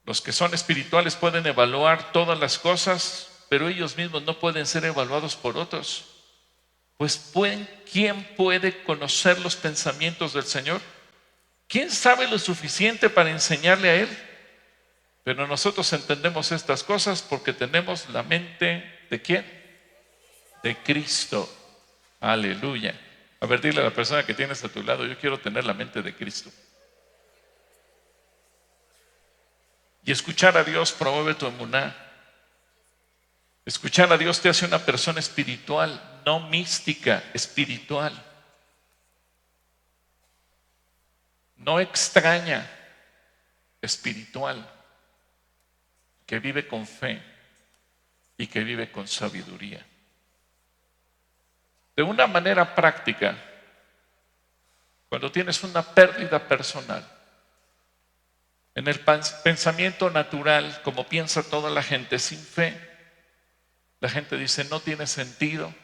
Los que son espirituales pueden evaluar todas las cosas, pero ellos mismos no pueden ser evaluados por otros. Pues ¿quién puede conocer los pensamientos del Señor? ¿Quién sabe lo suficiente para enseñarle a Él? Pero nosotros entendemos estas cosas porque tenemos la mente ¿de quién? De Cristo. Aleluya. A ver, dile a la persona que tienes a tu lado, yo quiero tener la mente de Cristo. Y escuchar a Dios promueve tu emuná. Escuchar a Dios te hace una persona espiritual, no mística, espiritual. No extraña, espiritual, que vive con fe y que vive con sabiduría. De una manera práctica, cuando tienes una pérdida personal, en el pensamiento natural, como piensa toda la gente, sin fe, la gente dice, no tiene sentido,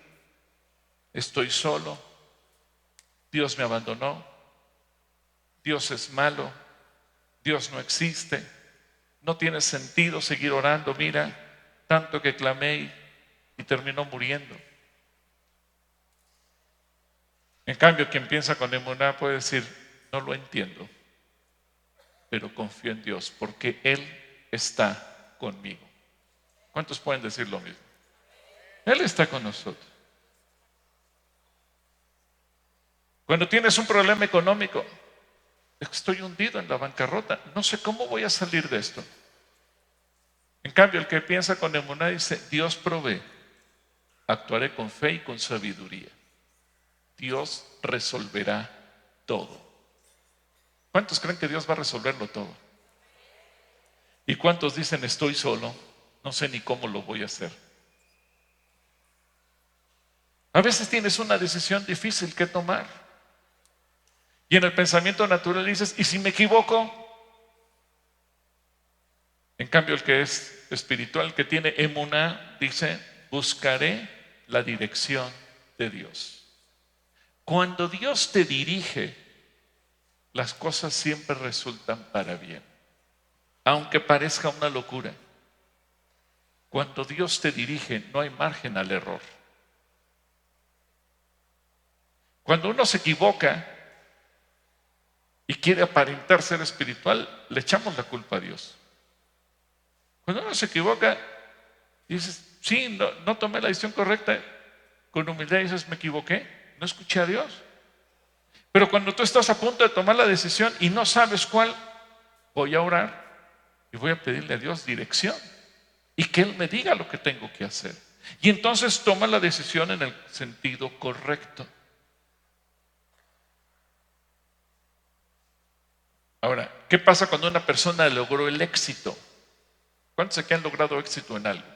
estoy solo, Dios me abandonó, Dios es malo, Dios no existe, No tiene sentido seguir orando. Mira, tanto que clamé y terminó muriendo. En cambio, quien piensa con emuná puede decir, no lo entiendo, pero confío en Dios porque Él está conmigo. ¿Cuántos pueden decir lo mismo? Él está con nosotros. Cuando tienes un problema económico, estoy hundido en la bancarrota, no sé cómo voy a salir de esto. En cambio, el que piensa con emuná dice, Dios provee, actuaré con fe y con sabiduría. Dios resolverá todo. ¿Cuántos creen que Dios va a resolverlo todo? ¿Y cuántos dicen, estoy solo, no sé ni cómo lo voy a hacer? A veces tienes una decisión difícil que tomar. Y en el pensamiento natural dices, ¿y si me equivoco? En cambio, el que es espiritual, el que tiene emuná, dice, buscaré la dirección de Dios. Cuando Dios te dirige, las cosas siempre resultan para bien, aunque parezca una locura. Cuando Dios te dirige, no hay margen al error. Cuando uno se equivoca y quiere aparentar ser espiritual, le echamos la culpa a Dios. Cuando uno se equivoca, dices, sí, no tomé la decisión correcta, con humildad dices, me equivoqué, no escuché a Dios. Pero cuando tú estás a punto de tomar la decisión y no sabes cuál, voy a orar y voy a pedirle a Dios dirección y que Él me diga lo que tengo que hacer. Y entonces toma la decisión en el sentido correcto. Ahora, ¿qué pasa cuando una persona logró el éxito? ¿Cuántos aquí han logrado éxito en algo?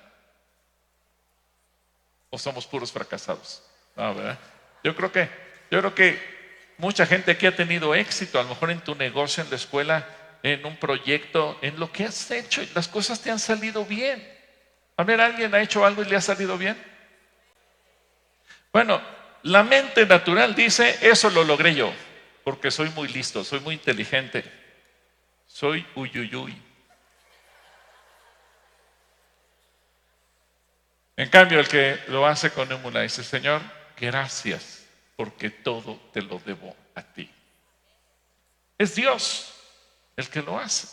¿O somos puros fracasados? No, ¿verdad? Yo creo que mucha gente aquí ha tenido éxito, a lo mejor en tu negocio, en la escuela, en un proyecto, en lo que has hecho, y las cosas te han salido bien. A ver, ¿alguien ha hecho algo y le ha salido bien? Bueno, la mente natural dice, eso lo logré yo, porque soy muy listo, soy muy inteligente, soy uyuyuy. En cambio, el que lo hace con emuná dice, Señor, gracias, porque todo te lo debo a ti. Es Dios el que lo hace.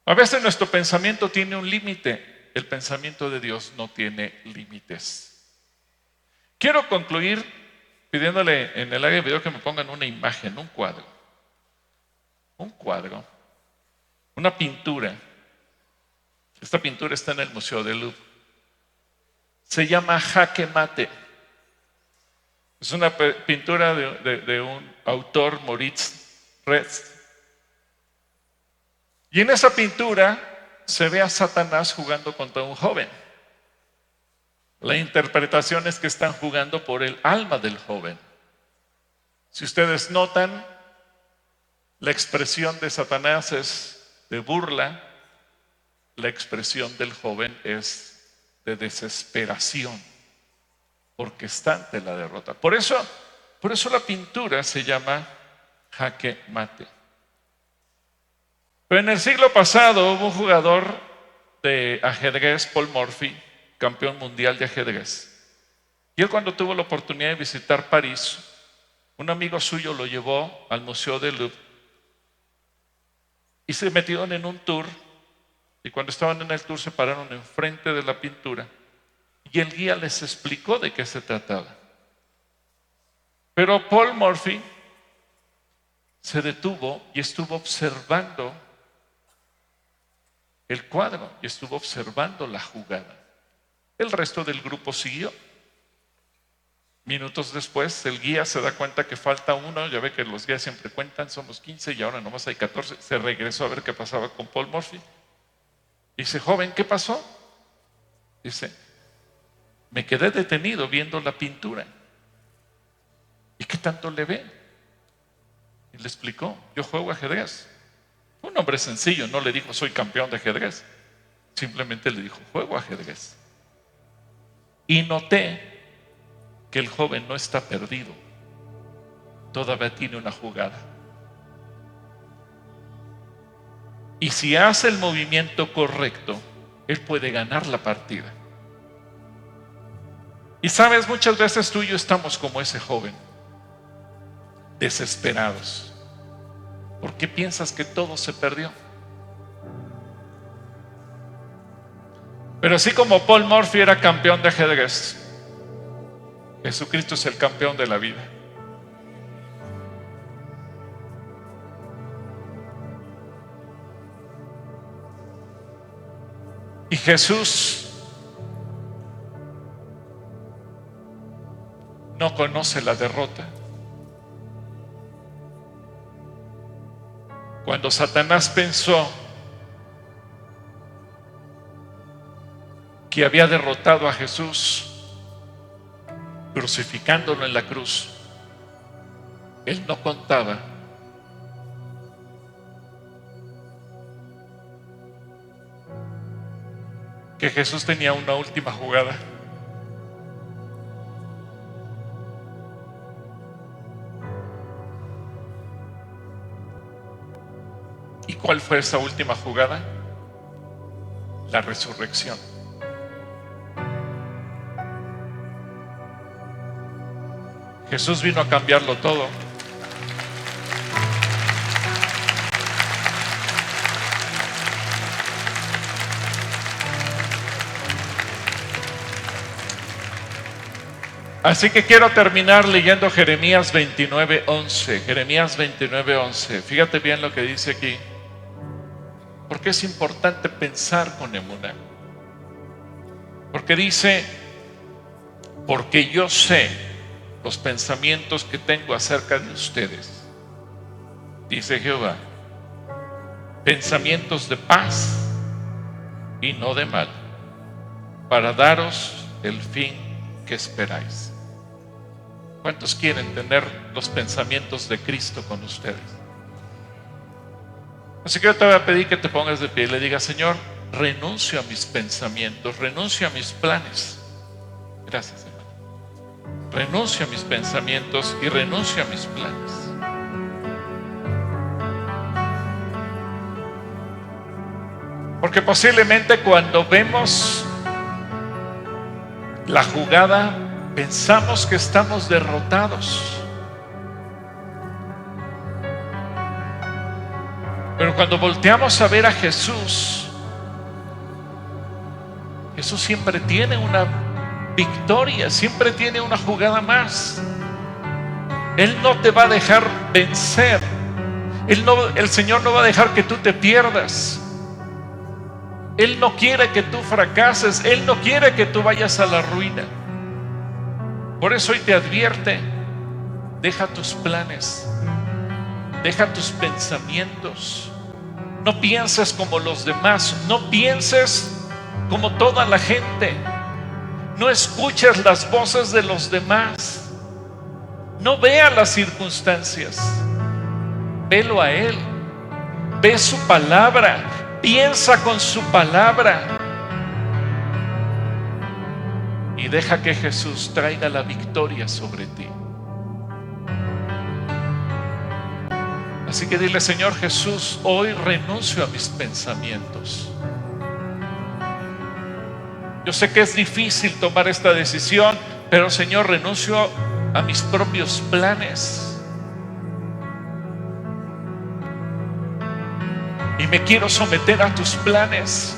A veces nuestro pensamiento tiene un límite, el pensamiento de Dios no tiene límites. Quiero concluir pidiéndole en el área de video que me pongan una imagen, un cuadro, una pintura. Esta pintura está en el Museo del Louvre. Se llama Jaque Mate. Es una pintura de un autor, Moritz Retz. Y en esa pintura se ve a Satanás jugando contra un joven. La interpretación es que están jugando por el alma del joven. Si ustedes notan, la expresión de Satanás es de burla, la expresión del joven es de desesperación, porque está ante la derrota. Por eso la pintura se llama Jaque Mate. Pero en el siglo pasado hubo un jugador de ajedrez, Paul Morphy, campeón mundial de ajedrez. Y él, cuando tuvo la oportunidad de visitar París, un amigo suyo lo llevó al Museo del Louvre y se metieron en un tour. Y cuando estaban en el tour se pararon enfrente de la pintura y el guía les explicó de qué se trataba. Pero Paul Morphy se detuvo y estuvo observando el cuadro y estuvo observando la jugada. El resto del grupo siguió. Minutos después, el guía se da cuenta que falta uno. Ya ve que los guías siempre cuentan, somos 15 y ahora nomás hay 14. Se regresó a ver qué pasaba con Paul Morphy. Dice, joven, ¿qué pasó? Dice, me quedé detenido viendo la pintura. ¿Y qué tanto le ve? Y le explicó, yo juego ajedrez. Un hombre sencillo, no le dijo, soy campeón de ajedrez. Simplemente le dijo, juego ajedrez. Y noté que el joven no está perdido, todavía tiene una jugada. Y si hace el movimiento correcto, él puede ganar la partida. Y sabes, muchas veces tú y yo estamos como ese joven, desesperados. ¿Por qué piensas que todo se perdió? Pero así como Paul Morphy era campeón de ajedrez, Jesucristo es el campeón de la vida. Y Jesús no conoce la derrota. Cuando Satanás pensó que había derrotado a Jesús crucificándolo en la cruz, él no contaba que Jesús tenía una última jugada. ¿Y cuál fue esa última jugada? La resurrección. Jesús vino a cambiarlo todo. Así que quiero terminar leyendo Jeremías 29:11. Jeremías 29:11. Fíjate bien lo que dice aquí. Porque es importante pensar con emuná. Porque dice, porque yo sé los pensamientos que tengo acerca de ustedes, dice Jehová, pensamientos de paz y no de mal, para daros el fin que esperáis. ¿Cuántos quieren tener los pensamientos de Cristo con ustedes? Así que yo te voy a pedir que te pongas de pie y le digas, Señor, renuncio a mis pensamientos, renuncio a mis planes. Gracias, Señor. Renuncio a mis pensamientos y renuncio a mis planes. Porque posiblemente cuando vemos la jugada, pensamos que estamos derrotados. Pero cuando volteamos a ver a Jesús, Jesús siempre tiene una victoria, siempre tiene una jugada más. Él no te va a dejar vencer. El Señor no va a dejar que tú te pierdas. Él no quiere que tú fracases. Él no quiere que tú vayas a la ruina. Por eso hoy te advierte, deja tus planes, deja tus pensamientos. No pienses como los demás, no pienses como toda la gente. No escuches las voces de los demás. No veas las circunstancias. Velo a Él. Ve su palabra. Piensa con su palabra. Y deja que Jesús traiga la victoria sobre ti. Así que dile, Señor Jesús, hoy renuncio a mis pensamientos. Yo sé que es difícil tomar esta decisión, pero Señor, renuncio a mis propios planes. Y me quiero someter a tus planes.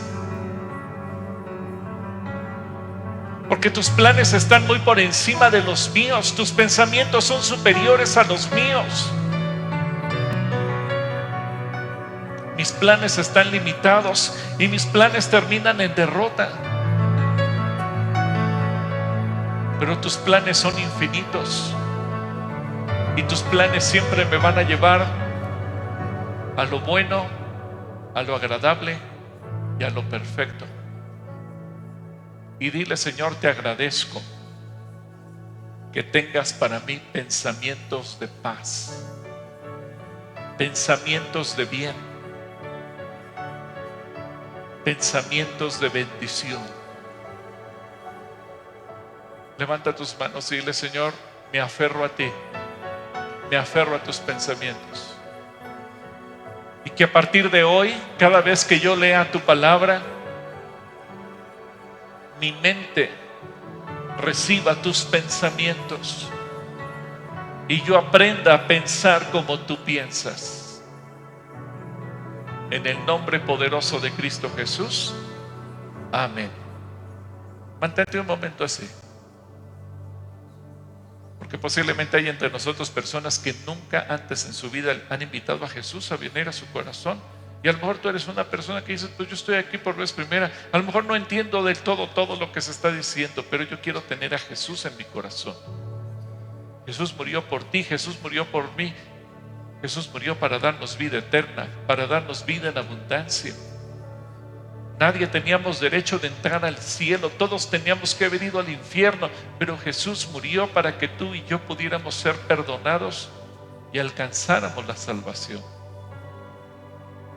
Porque tus planes están muy por encima de los míos. Tus pensamientos son superiores a los míos. Mis planes están limitados y mis planes terminan en derrota. Pero tus planes son infinitos. Y tus planes siempre me van a llevar a lo bueno, a lo agradable y a lo perfecto. Y dile, Señor, te agradezco que tengas para mí pensamientos de paz, pensamientos de bien, pensamientos de bendición. Levanta tus manos y dile, Señor, me aferro a ti, me aferro a tus pensamientos. Y que a partir de hoy, cada vez que yo lea tu palabra, mi mente reciba tus pensamientos y yo aprenda a pensar como tú piensas. En el nombre poderoso de Cristo Jesús. Amén. Mantente un momento así. Porque posiblemente hay entre nosotros personas que nunca antes en su vida han invitado a Jesús a venir a su corazón. Y a lo mejor tú eres una persona que dices, pues yo estoy aquí por vez primera. A lo mejor no entiendo del todo lo que se está diciendo, pero yo quiero tener a Jesús en mi corazón. Jesús murió por ti, Jesús murió por mí. Jesús murió para darnos vida eterna, para darnos vida en abundancia. Nadie teníamos derecho de entrar al cielo, todos teníamos que haber ido al infierno, pero Jesús murió para que tú y yo pudiéramos ser perdonados y alcanzáramos la salvación.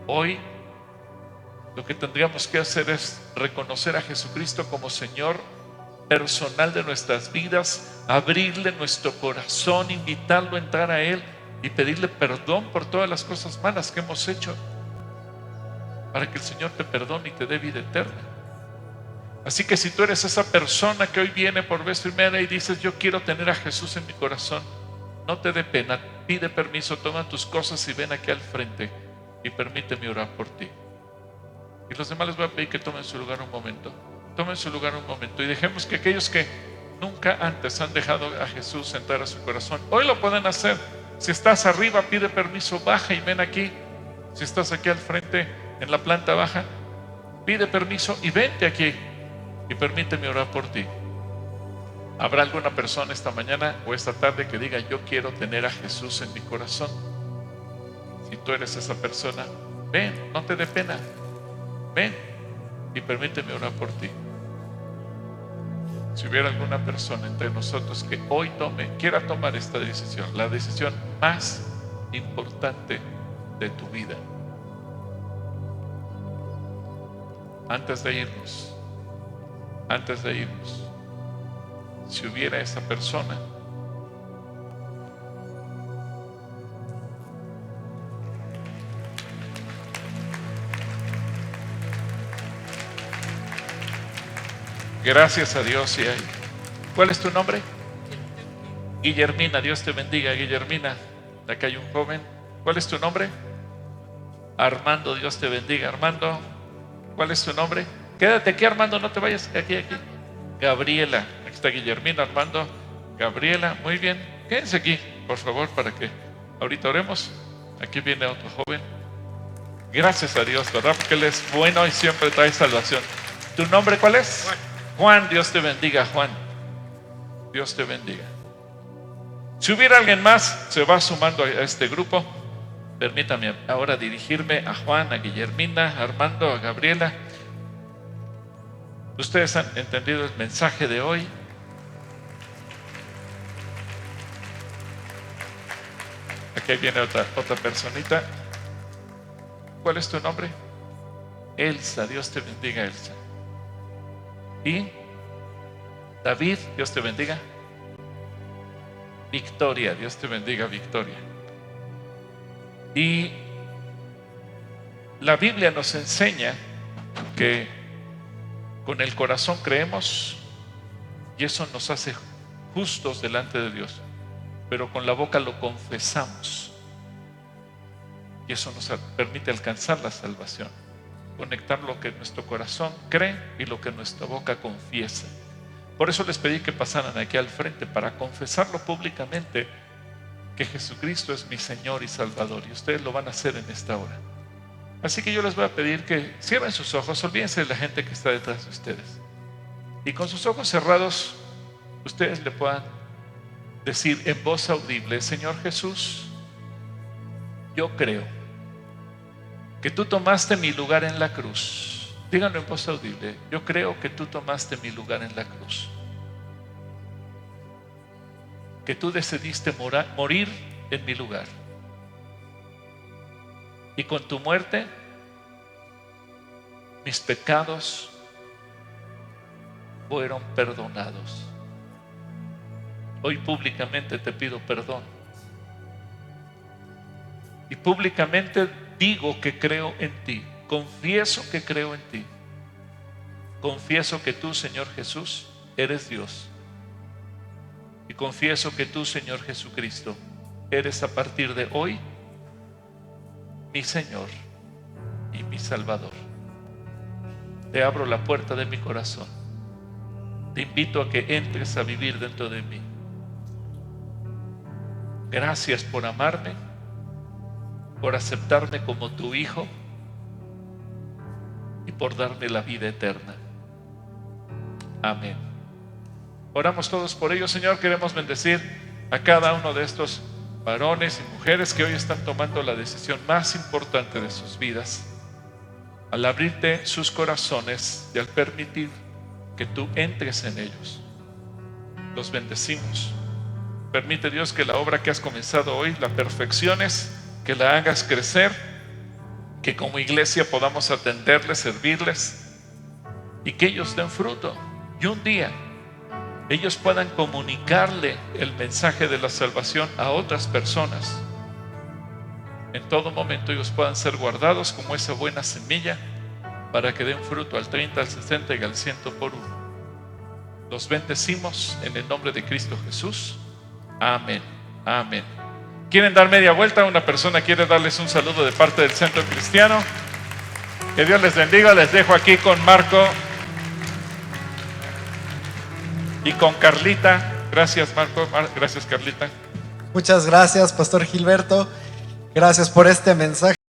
Hoy lo que tendríamos que hacer es reconocer a Jesucristo como Señor personal de nuestras vidas, abrirle nuestro corazón, invitarlo a entrar a Él y pedirle perdón por todas las cosas malas que hemos hecho, para que el Señor te perdone y te dé vida eterna. Así que si tú eres esa persona que hoy viene por vez primera y dices, yo quiero tener a Jesús en mi corazón, no te dé pena, pide permiso, toma tus cosas y ven aquí al frente y permíteme orar por ti. Y los demás les voy a pedir que tomen su lugar un momento. Tomen su lugar un momento y dejemos que aquellos que nunca antes han dejado a Jesús entrar a su corazón, hoy lo pueden hacer. Si estás arriba, pide permiso, baja y ven aquí. Si estás aquí al frente, en la planta baja, pide permiso y vente aquí y permíteme orar por ti. ¿Habrá alguna persona esta mañana o esta tarde que diga, yo quiero tener a Jesús en mi corazón? Si tú eres esa persona, ven, no te dé pena, ven y permíteme orar por ti. Si hubiera alguna persona entre nosotros que hoy quiera tomar esta decisión, la decisión más importante de tu vida, antes de irnos, si hubiera esa persona, gracias a Dios si hay. ¿Cuál es tu nombre? Guillermina, Dios te bendiga, Guillermina. Acá hay un joven. ¿Cuál es tu nombre? Armando, Dios te bendiga, Armando. ¿Cuál es tu nombre? Quédate aquí, Armando, no te vayas, aquí. Gabriela, aquí está Guillermina, Armando, Gabriela, muy bien. Quédense aquí, por favor, para que ahorita oremos. Aquí viene otro joven. Gracias a Dios, ¿verdad? Porque Él es bueno y siempre trae salvación. ¿Tu nombre cuál es? Juan, Dios te bendiga, Juan. Dios te bendiga. Si hubiera alguien más, se va sumando a este grupo. Permítame ahora dirigirme a Juan, a Guillermina, a Armando, a Gabriela. Ustedes han entendido el mensaje de hoy. Aquí viene otra personita. ¿Cuál es tu nombre? Elsa, Dios te bendiga, Elsa. Y David, Dios te bendiga. Victoria, Dios te bendiga, Victoria. Y la Biblia nos enseña que con el corazón creemos y eso nos hace justos delante de Dios, pero con la boca lo confesamos y eso nos permite alcanzar la salvación. Conectar lo que nuestro corazón cree y lo que nuestra boca confiesa. Por eso les pedí que pasaran aquí al frente para confesarlo públicamente, que Jesucristo es mi Señor y Salvador, y ustedes lo van a hacer en esta hora. Así que yo les voy a pedir que cierren sus ojos, olvídense de la gente que está detrás de ustedes, y con sus ojos cerrados ustedes le puedan decir en voz audible: Señor Jesús, yo creo que tú tomaste mi lugar en la cruz. Díganlo en voz audible: yo creo que tú tomaste mi lugar en la cruz, que tú decidiste morir en mi lugar, y con tu muerte mis pecados fueron perdonados. Hoy públicamente te pido perdón y públicamente digo que creo en ti, confieso que creo en ti, confieso que tú, Señor Jesús, eres Dios, y confieso que tú, Señor Jesucristo, eres a partir de hoy mi Señor y mi Salvador. Te abro la puerta de mi corazón, te invito a que entres a vivir dentro de mí. Gracias por amarme, por aceptarme como tu hijo y por darme la vida eterna. Amén. Oramos todos por ello, Señor. Queremos bendecir a cada uno de estos varones y mujeres que hoy están tomando la decisión más importante de sus vidas, al abrirte sus corazones y al permitir que tú entres en ellos. Los bendecimos. Permite, Dios, que la obra que has comenzado hoy la perfecciones, que la hagas crecer, que como iglesia podamos atenderles, servirles y que ellos den fruto. Y un día ellos puedan comunicarle el mensaje de la salvación a otras personas. En todo momento ellos puedan ser guardados como esa buena semilla para que den fruto al 30, al 60 y al 100 por uno. Los bendecimos en el nombre de Cristo Jesús. Amén. Amén. ¿Quieren dar media vuelta? Una persona quiere darles un saludo de parte del Centro Cristiano. Que Dios les bendiga. Les dejo aquí con Marco y con Carlita. Gracias, Marco. Gracias, Carlita. Muchas gracias, Pastor Gilberto. Gracias por este mensaje.